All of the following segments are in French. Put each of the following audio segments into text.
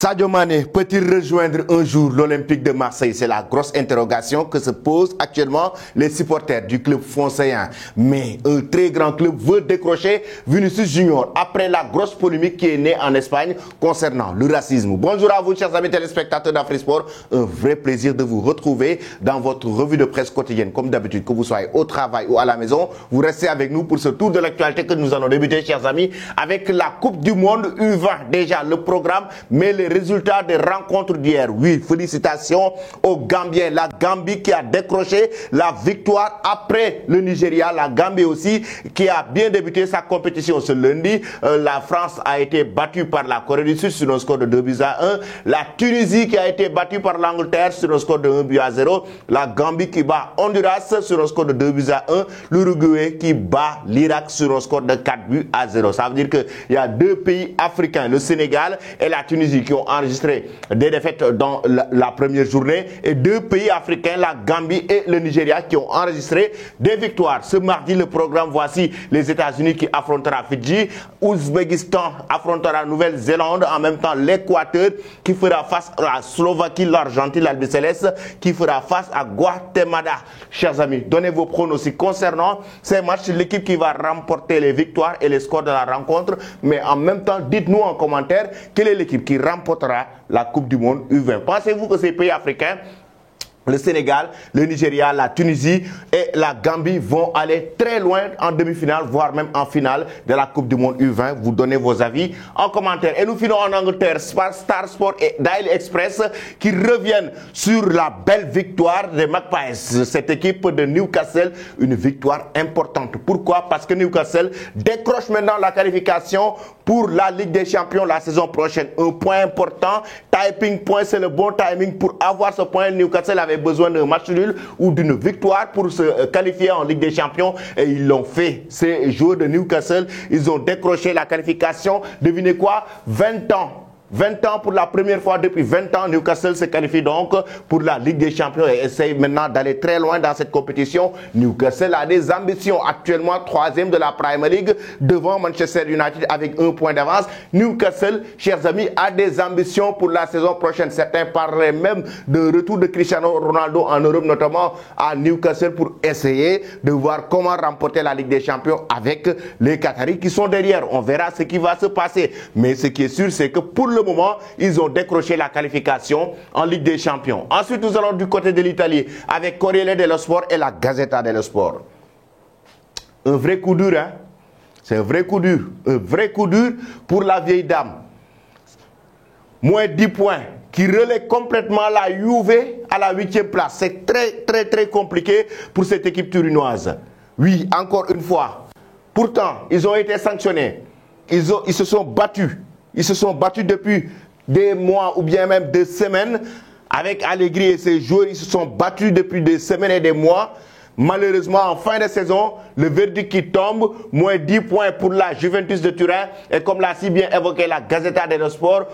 Sadio Mané peut-il rejoindre un jour l'Olympique de Marseille? C'est la grosse interrogation que se posent actuellement les supporters du club foncéen. Mais un très grand club veut décrocher Vinicius Junior après la grosse polémique qui est née en Espagne concernant le racisme. Bonjour à vous, chers amis téléspectateurs d'AfriSport. Un vrai plaisir de vous retrouver dans votre revue de presse quotidienne. Comme d'habitude, que vous soyez au travail ou à la maison, vous restez avec nous pour ce tour de l'actualité que nous allons débuter, chers amis, avec la Coupe du Monde U20. Déjà, le programme, mais les résultats des rencontres d'hier. Oui, félicitations aux Gambiens. La Gambie qui a décroché la victoire après le Nigeria. La Gambie aussi qui a bien débuté sa compétition ce lundi. La France a été battue par la Corée du Sud sur un score de 2-1. La Tunisie qui a été battue par l'Angleterre sur un score de 1-0. La Gambie qui bat Honduras sur un score de 2-1. L'Uruguay qui bat l'Irak sur un score de 4-0. Ça veut dire qu'il y a deux pays africains, le Sénégal et la Tunisie, qui ont enregistré des défaites dans la première journée, et deux pays africains, la Gambie et le Nigeria, qui ont enregistré des victoires. Ce mardi, le programme, voici les États-Unis qui affrontera Fidji, Ouzbékistan affrontera Nouvelle-Zélande, en même temps l'Équateur qui fera face à la Slovaquie, l'Argentine, l'Albi Céleste qui fera face à Guatemala. Chers amis, donnez vos pronostics concernant ces matchs, l'équipe qui va remporter les victoires et les scores de la rencontre, mais en même temps, dites-nous en commentaire quelle est l'équipe qui remportera la Coupe du Monde U20. Pensez-vous que ces pays africains, le Sénégal, le Nigeria, la Tunisie et la Gambie, vont aller très loin en demi-finale, voire même en finale de la Coupe du Monde U20? Vous donnez vos avis en commentaire. Et nous finissons en Angleterre, Star Sport et Daily Express qui reviennent sur la belle victoire des Magpies, cette équipe de Newcastle, une victoire importante. Pourquoi? Parce que Newcastle décroche maintenant la qualification pour la Ligue des Champions la saison prochaine. Un point important, typing point, c'est le bon timing pour avoir ce point. Newcastle avait besoin d'un match nul ou d'une victoire pour se qualifier en Ligue des Champions, et ils l'ont fait. Ces joueurs de Newcastle, ils ont décroché la qualification. Devinez quoi? 20 ans. 20 ans pour la première fois depuis 20 ans, Newcastle se qualifie donc pour la Ligue des Champions et essaye maintenant d'aller très loin dans cette compétition. Newcastle a des ambitions, actuellement troisième de la Premier League devant Manchester United avec un point d'avance. Newcastle, chers amis, a des ambitions pour la saison prochaine. Certains parleraient même de retour de Cristiano Ronaldo en Europe, notamment à Newcastle, pour essayer de voir comment remporter la Ligue des Champions avec les Qataris qui sont derrière. On verra ce qui va se passer. Mais ce qui est sûr, c'est que pour le moment, ils ont décroché la qualification en Ligue des Champions. Ensuite, nous allons du côté de l'Italie avec Corriere dello Sport et la Gazzetta dello Sport. Un vrai coup dur, hein? C'est un vrai coup dur. Un vrai coup dur pour la vieille dame. Moins 10 points qui relaie complètement la Juve à la 8e place. C'est très compliqué pour cette équipe turinoise. Oui, encore une fois. Pourtant, ils ont été sanctionnés. Ils se sont battus. Ils se sont battus depuis des mois ou bien même des semaines. Avec Allegri et ses joueurs, ils se sont battus depuis des semaines et des mois. Malheureusement, en fin de saison, le verdict qui tombe, moins 10 points pour la Juventus de Turin. Et comme l'a si bien évoqué la Gazzetta dello Sport,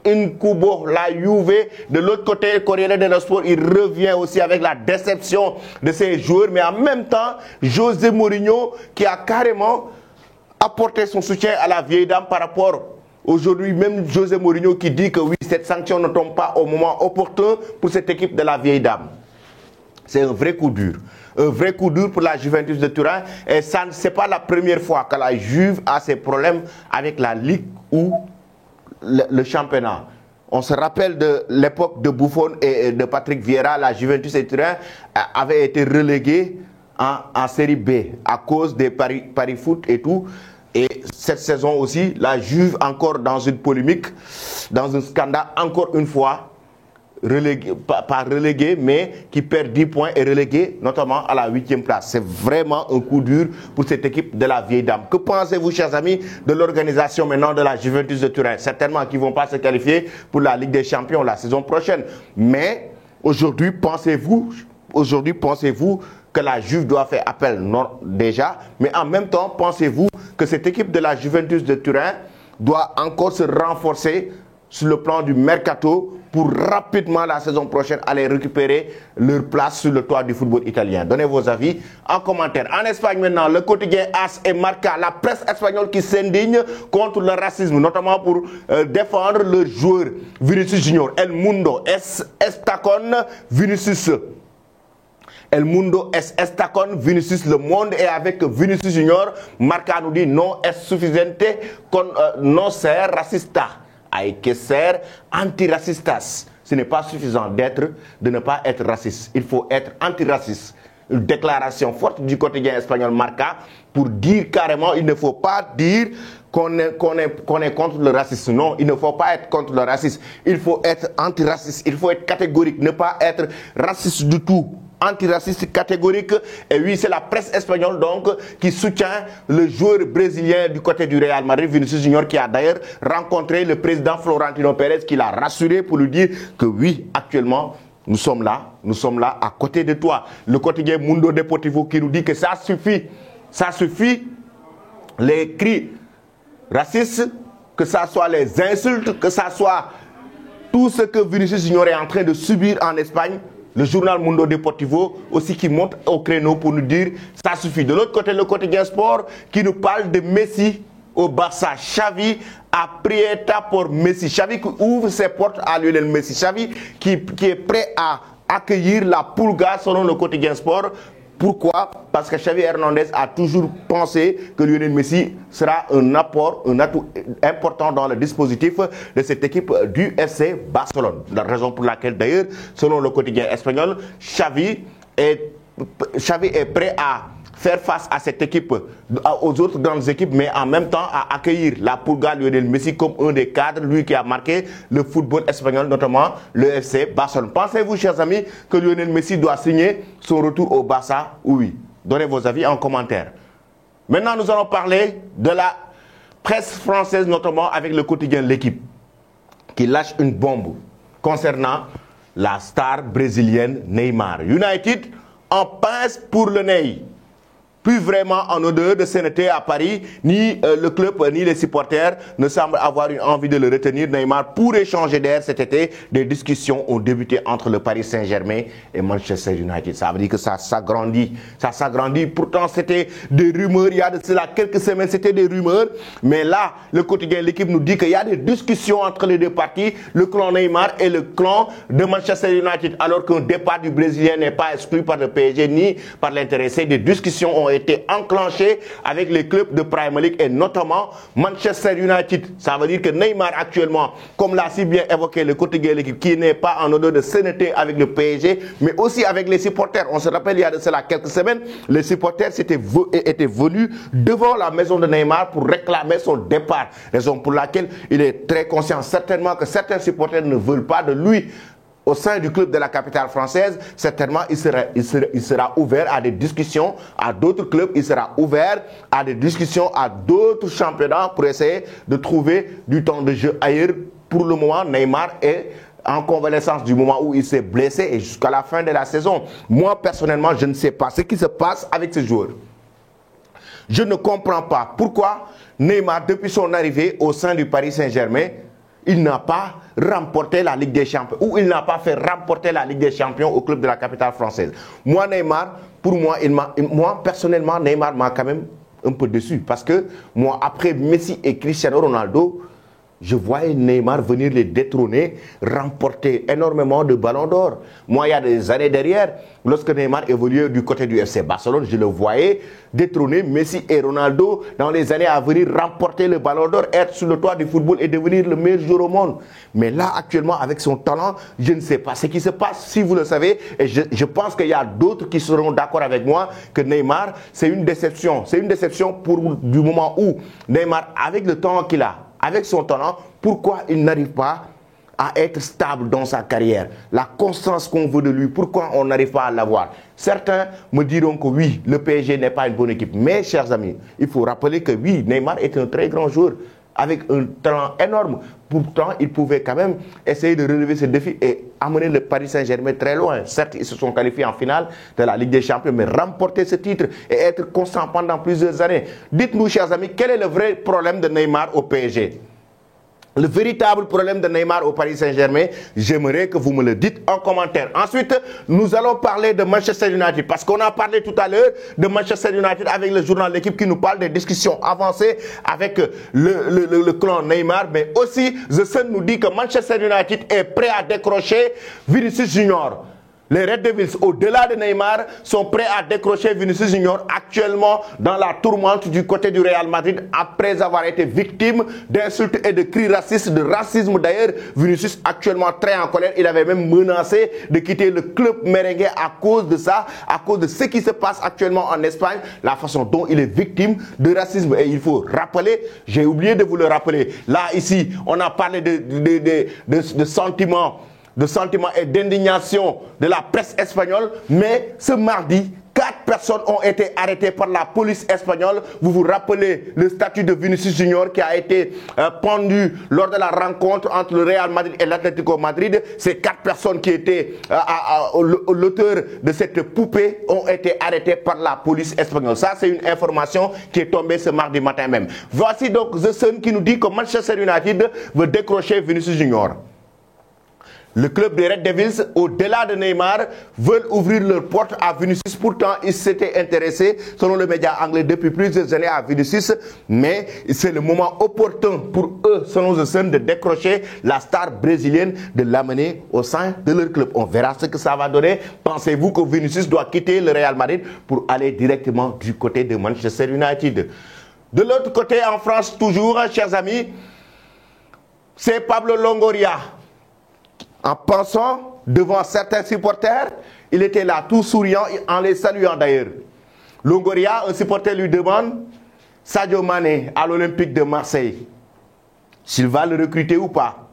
Incubo, la Juve. De l'autre côté, Corriere dello Sport, il revient aussi avec la déception de ses joueurs. Mais en même temps, José Mourinho qui a carrément apporté son soutien à la vieille dame par rapport. Aujourd'hui, même José Mourinho qui dit que oui, cette sanction ne tombe pas au moment opportun pour cette équipe de la vieille dame. C'est un vrai coup dur. Un vrai coup dur pour la Juventus de Turin. Et ça, ce n'est pas la première fois que la Juve a ses problèmes avec la Ligue ou le championnat. On se rappelle de l'époque de Buffon et de Patrick Vieira. La Juventus de Turin avait été reléguée en série B à cause des paris foot et tout. Et cette saison aussi, la Juve encore dans une polémique, dans un scandale, encore une fois, relégué, pas relégué, mais qui perd 10 points et relégué notamment à la 8e place. C'est vraiment un coup dur pour cette équipe de la vieille dame. Que pensez-vous, chers amis, de l'organisation maintenant de la Juventus de Turin? Certainement qu'ils ne vont pas se qualifier pour la Ligue des Champions la saison prochaine. Mais aujourd'hui, pensez-vous que la Juve doit faire appel? Non, déjà, mais en même temps, pensez-vous que cette équipe de la Juventus de Turin doit encore se renforcer sur le plan du mercato pour rapidement la saison prochaine aller récupérer leur place sur le toit du football italien. Donnez vos avis en commentaire. En Espagne maintenant, le quotidien AS et Marca, la presse espagnole qui s'indigne contre le racisme, notamment pour défendre le joueur Vinicius Junior. El Mundo está con Vinicius. El Mundo está con Vinicius. Le monde est avec Vinicius Junior. Marca nous dit non es suficiente con no ser racista. Hay que ser antiracistas. Ce n'est pas suffisant de ne pas être raciste. Il faut être antiraciste. Une déclaration forte du quotidien espagnol Marca pour dire carrément il ne faut pas dire qu'on est contre le racisme. Non, il ne faut pas être contre le racisme. Il faut être antiraciste. Il faut être catégorique. Ne pas être raciste du tout. Antiraciste catégorique. Et oui, c'est la presse espagnole donc qui soutient le joueur brésilien du côté du Real Madrid, Vinicius Junior, qui a d'ailleurs rencontré le président Florentino Pérez, qui l'a rassuré pour lui dire que oui, actuellement, nous sommes là à côté de toi. Le quotidien Mundo Deportivo qui nous dit que ça suffit, les cris racistes, que ça soit les insultes, que ça soit tout ce que Vinicius Junior est en train de subir en Espagne. Le journal Mundo Deportivo aussi qui monte au créneau pour nous dire ça suffit. De l'autre côté, le quotidien Sport qui nous parle de Messi au Barça. Xavi a prieta pour Messi. Xavi qui ouvre ses portes à Lionel Messi. Xavi qui est prêt à accueillir la Pulga selon le quotidien Sport. Pourquoi? Parce que Xavi Hernandez a toujours pensé que Lionel Messi sera un atout important dans le dispositif de cette équipe du FC Barcelone. La raison pour laquelle d'ailleurs, selon le quotidien espagnol, Xavi est prêt à faire face à cette équipe, aux autres grandes équipes, mais en même temps à accueillir la Pulga Lionel Messi comme un des cadres, lui qui a marqué le football espagnol, notamment le FC Barcelone. Pensez-vous, chers amis, que Lionel Messi doit signer son retour au Barça? Oui. Donnez vos avis en commentaire. Maintenant, nous allons parler de la presse française, notamment avec le quotidien L'Équipe, qui lâche une bombe concernant la star brésilienne Neymar. United en pince pour le Ney. Plus vraiment en odeur de sainteté à Paris, ni le club ni les supporters ne semblent avoir une envie de le retenir. Neymar pourrait changer d'air cet été. Des discussions ont débuté entre le Paris Saint-Germain et Manchester United. Ça veut dire que ça s'agrandit. Ça s'agrandit. Pourtant, c'était des rumeurs. Il y a de cela quelques semaines, c'était des rumeurs. Mais là, le quotidien L'Équipe nous dit qu'il y a des discussions entre les deux parties, le clan Neymar et le clan de Manchester United. Alors qu'un départ du Brésilien n'est pas exclu par le PSG ni par l'intéressé. Des discussions ont été enclenché avec les clubs de Premier League et notamment Manchester United. Ça veut dire que Neymar actuellement, comme l'a si bien évoqué le quotidien L'Équipe, qui n'est pas en odeur de sainteté avec le PSG, mais aussi avec les supporters. On se rappelle, il y a de cela quelques semaines, les supporters étaient venus devant la maison de Neymar pour réclamer son départ. Raison pour laquelle il est très conscient certainement que certains supporters ne veulent pas de lui au sein du club de la capitale française. Certainement, il sera ouvert à des discussions à d'autres clubs. Il sera ouvert à des discussions à d'autres championnats pour essayer de trouver du temps de jeu ailleurs. Pour le moment, Neymar est en convalescence du moment où il s'est blessé et jusqu'à la fin de la saison. Moi, personnellement, je ne sais pas ce qui se passe avec ce joueur. Je ne comprends pas pourquoi Neymar, depuis son arrivée au sein du Paris Saint-Germain, il n'a pas remporté la Ligue des Champions, ou il n'a pas fait remporter la Ligue des Champions au club de la capitale française. Moi, Neymar, pour moi, moi personnellement, Neymar m'a quand même un peu déçu. Parce que moi, après Messi et Cristiano Ronaldo, je voyais Neymar venir les détrôner, remporter énormément de ballons d'or. Moi, il y a des années derrière, lorsque Neymar évoluait du côté du FC Barcelone, je le voyais détrôner Messi et Ronaldo dans les années à venir, remporter le ballon d'or, être sur le toit du football et devenir le meilleur joueur au monde. Mais là, actuellement, avec son talent, je ne sais pas ce qui se passe, si vous le savez. Et je pense qu'il y a d'autres qui seront d'accord avec moi que Neymar, c'est une déception. C'est une déception du moment où Neymar, avec le temps qu'il a, avec son talent, pourquoi il n'arrive pas à être stable dans sa carrière? La constance qu'on veut de lui, pourquoi on n'arrive pas à l'avoir? Certains me diront que oui, le PSG n'est pas une bonne équipe. Mais, chers amis, il faut rappeler que oui, Neymar est un très grand joueur avec un talent énorme. Pourtant, il pouvait quand même essayer de relever ce défi et amener le Paris Saint-Germain très loin. Certes, ils se sont qualifiés en finale de la Ligue des Champions, mais remporter ce titre et être constant pendant plusieurs années. Dites-nous, chers amis, quel est le vrai problème de Neymar au PSG? Le véritable problème de Neymar au Paris Saint-Germain, j'aimerais que vous me le dites en commentaire. Ensuite, nous allons parler de Manchester United parce qu'on a parlé tout à l'heure de Manchester United avec le journal L'équipe qui nous parle des discussions avancées avec le clan Neymar, mais aussi The Sun nous dit que Manchester United est prêt à décrocher Vinicius Junior. Les Red Devils, au-delà de Neymar, sont prêts à décrocher Vinicius Junior actuellement dans la tourmente du côté du Real Madrid après avoir été victime d'insultes et de cris racistes, de racisme d'ailleurs. Vinicius actuellement très en colère, il avait même menacé de quitter le club merengue à cause de ça, à cause de ce qui se passe actuellement en Espagne, la façon dont il est victime de racisme. Et il faut rappeler, j'ai oublié de vous le rappeler, là ici, on a parlé de sentiments et d'indignation de la presse espagnole, mais ce mardi, 4 personnes ont été arrêtées par la police espagnole. Vous vous rappelez le statut de Vinicius Junior qui a été pendu lors de la rencontre entre le Real Madrid et l'Atlético Madrid. Ces 4 personnes qui étaient l'auteur de cette poupée ont été arrêtées par la police espagnole. Ça, c'est une information qui est tombée ce mardi matin même. Voici donc The Sun qui nous dit que Manchester United veut décrocher Vinicius Junior. Le club des Red Devils, au-delà de Neymar, veulent ouvrir leurs portes à Vinicius. Pourtant, ils s'étaient intéressés, selon le média anglais, depuis plusieurs années à Vinicius. Mais c'est le moment opportun pour eux, selon The Sun, de décrocher la star brésilienne, de l'amener au sein de leur club. On verra ce que ça va donner. Pensez-vous que Vinicius doit quitter le Real Madrid pour aller directement du côté de Manchester United? De l'autre côté, en France, toujours, chers amis, c'est Pablo Longoria. En pensant devant certains supporters, il était là tout souriant en les saluant d'ailleurs. Longoria, un supporter lui demande Sadio Mané à l'Olympique de Marseille, s'il va le recruter ou pas.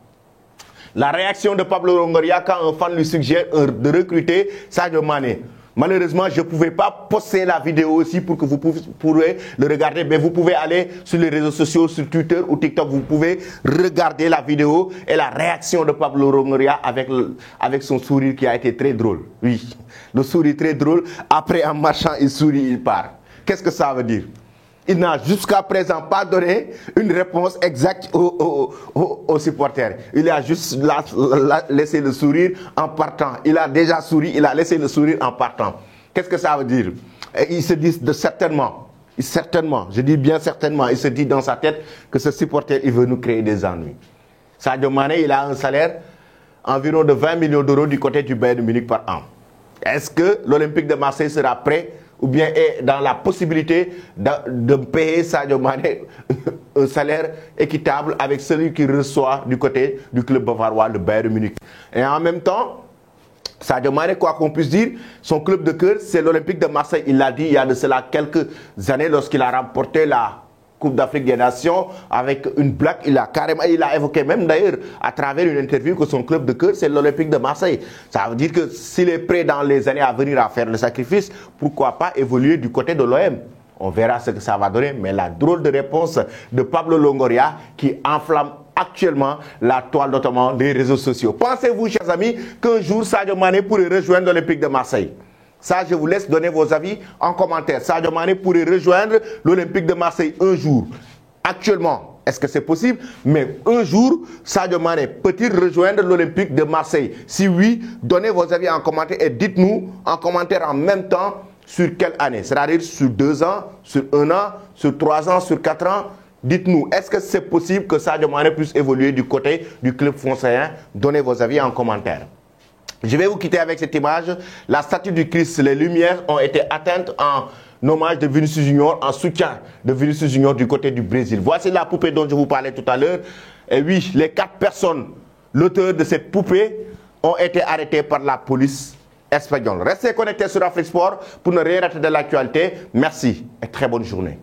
La réaction de Pablo Longoria quand un fan lui suggère de recruter Sadio Mané. Malheureusement, je ne pouvais pas poster la vidéo aussi pour que vous pourrez le regarder. Mais vous pouvez aller sur les réseaux sociaux, sur Twitter ou TikTok. Vous pouvez regarder la vidéo et la réaction de Pablo Longoria avec son sourire qui a été très drôle. Oui, le sourire très drôle. Après, en marchant, il sourit, il part. Qu'est-ce que ça veut dire? Il n'a jusqu'à présent pas donné une réponse exacte aux supporters. Il a juste laissé le sourire en partant. Il a déjà souri, il a laissé le sourire en partant. Qu'est-ce que ça veut dire? Et il se dit certainement, je dis bien certainement, il se dit dans sa tête que ce supporter, il veut nous créer des ennuis. Sadio Mané, il a un salaire environ de 20 millions d'euros du côté du Bayern de Munich par an. Est-ce que l'Olympique de Marseille sera prêt ou bien est dans la possibilité de payer Sadio Mané un salaire équitable avec celui qu'il reçoit du côté du club bavarois, le Bayern de Munich? Et en même temps, Sadio Mané, quoi qu'on puisse dire, son club de cœur, c'est l'Olympique de Marseille. Il l'a dit il y a de cela quelques années lorsqu'il a remporté la Coupe d'Afrique des Nations avec une blague. Il a évoqué même d'ailleurs à travers une interview que son club de cœur c'est l'Olympique de Marseille. Ça veut dire que s'il est prêt dans les années à venir à faire le sacrifice, pourquoi pas évoluer du côté de l'OM? On verra ce que ça va donner, mais la drôle de réponse de Pablo Longoria qui enflamme actuellement la toile notamment des réseaux sociaux. Pensez-vous, chers amis, qu'un jour Sadio Mané pourrait rejoindre l'Olympique de Marseille? Ça, je vous laisse donner vos avis en commentaire. Sadio Mané pourrait rejoindre l'Olympique de Marseille un jour. Actuellement, est-ce que c'est possible? Mais un jour, Sadio Mané peut-il rejoindre l'Olympique de Marseille? Si oui, donnez vos avis en commentaire et dites-nous en commentaire en même temps sur quelle année. C'est-à-dire sur 2 ans, sur 1 an, sur 3 ans, sur 4 ans. Dites-nous, est-ce que c'est possible que Sadio Mané puisse évoluer du côté du club français? Donnez vos avis en commentaire. Je vais vous quitter avec cette image. La statue du Christ, les lumières ont été atteintes en hommage de Vinicius Junior, en soutien de Vinicius Junior du côté du Brésil. Voici la poupée dont je vous parlais tout à l'heure. Et oui, les 4 personnes, l'auteur de cette poupée, ont été arrêtés par la police espagnole. Restez connectés sur Afrique Sport pour ne rien rater de l'actualité. Merci et très bonne journée.